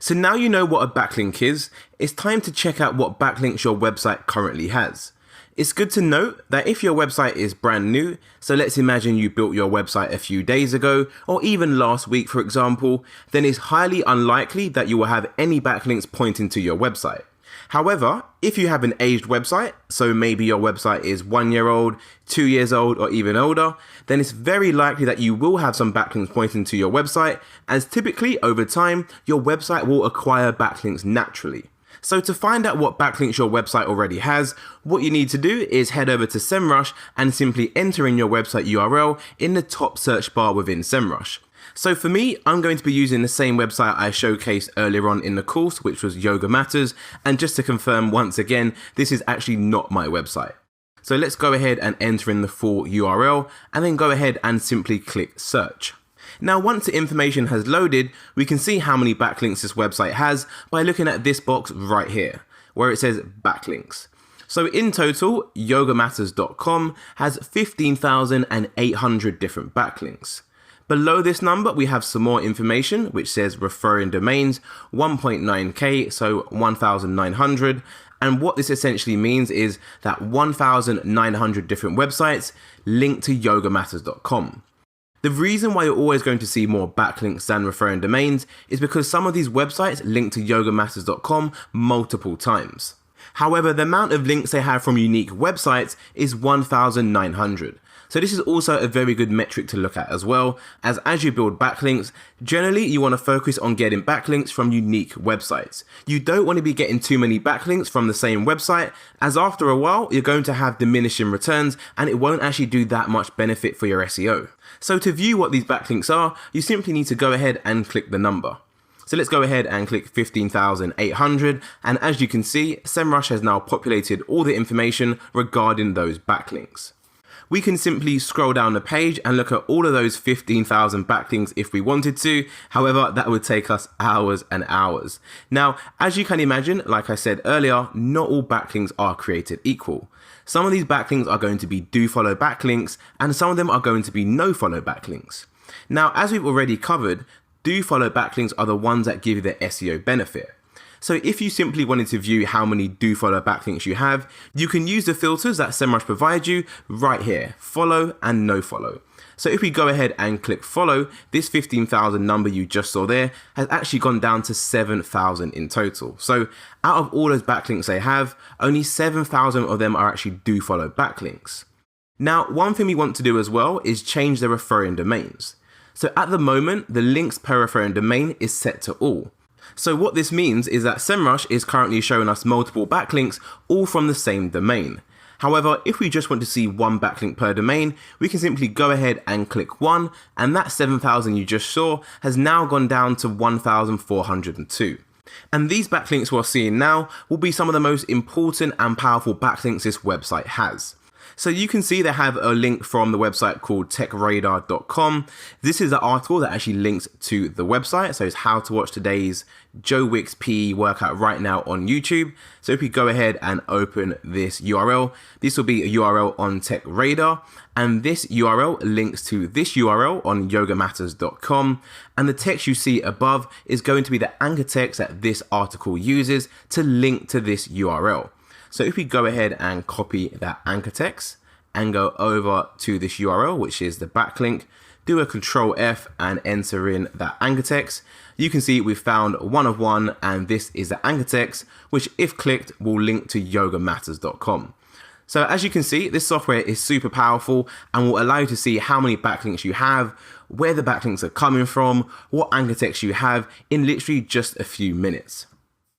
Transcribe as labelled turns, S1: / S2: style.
S1: So now you know what a backlink is, it's time to check out what backlinks your website currently has. It's good to note that if your website is brand new, so let's imagine you built your website a few days ago, or even last week for example, then it's highly unlikely that you will have any backlinks pointing to your website. However, if you have an aged website, so maybe your website is 1 year old, 2 years old, or even older, then it's very likely that you will have some backlinks pointing to your website, as typically over time, your website will acquire backlinks naturally. So to find out what backlinks your website already has, what you need to do is head over to SEMrush and simply enter in your website URL in the top search bar within SEMrush. So for me, I'm going to be using the same website I showcased earlier on in the course, which was Yoga Matters. And just to confirm once again, this is actually not my website. So let's go ahead and enter in the full URL and then go ahead and simply click search. Now, once the information has loaded, we can see how many backlinks this website has by looking at this box right here, where it says backlinks. So in total, yogamatters.com has 15,800 different backlinks. Below this number, we have some more information, which says referring domains, 1.9k, so 1,900. And what this essentially means is that 1,900 different websites link to yogamatters.com. The reason why you're always going to see more backlinks than referring domains is because some of these websites link to yogamatters.com multiple times. However, the amount of links they have from unique websites is 1,900. So this is also a very good metric to look at as well, as you build backlinks, generally you want to focus on getting backlinks from unique websites. You don't want to be getting too many backlinks from the same website, as after a while you're going to have diminishing returns and it won't actually do that much benefit for your SEO. So to view what these backlinks are, you simply need to go ahead and click the number. So let's go ahead and click 15,800, and as you can see, SEMrush has now populated all the information regarding those backlinks. We can simply scroll down the page and look at all of those 15,000 backlinks if we wanted to. However, that would take us hours and hours. Now, as you can imagine, like I said earlier, not all backlinks are created equal. Some of these backlinks are going to be do follow backlinks, and some of them are going to be no follow backlinks. Now, as we've already covered, do follow backlinks are the ones that give you the SEO benefit. So if you simply wanted to view how many do follow backlinks you have, you can use the filters that SEMrush provides you right here, follow and no follow. So if we go ahead and click follow, this 15,000 number you just saw there has actually gone down to 7,000 in total. So out of all those backlinks they have, only 7,000 of them are actually do follow backlinks. Now, one thing we want to do as well is change the referring domains. So at the moment, the links per referring domain is set to all. So what this means is that SEMrush is currently showing us multiple backlinks all from the same domain. However, if we just want to see one backlink per domain, we can simply go ahead and click one, and that 7,000 you just saw has now gone down to 1,402. And these backlinks we're seeing now will be some of the most important and powerful backlinks this website has. So you can see they have a link from the website called techradar.com. This is the article that actually links to the website. So it's how to watch today's Joe Wicks PE workout right now on YouTube. So if we go ahead and open this URL, this will be a URL on TechRadar. And this URL links to this URL on yogamatters.com. And the text you see above is going to be the anchor text that this article uses to link to this URL. So if we go ahead and copy that anchor text and go over to this URL, which is the backlink, do a Control F and enter in that anchor text, you can see we've found one of one, and this is the anchor text, which if clicked will link to yogamatters.com. So as you can see, this software is super powerful and will allow you to see how many backlinks you have, where the backlinks are coming from, what anchor text you have in literally just a few minutes.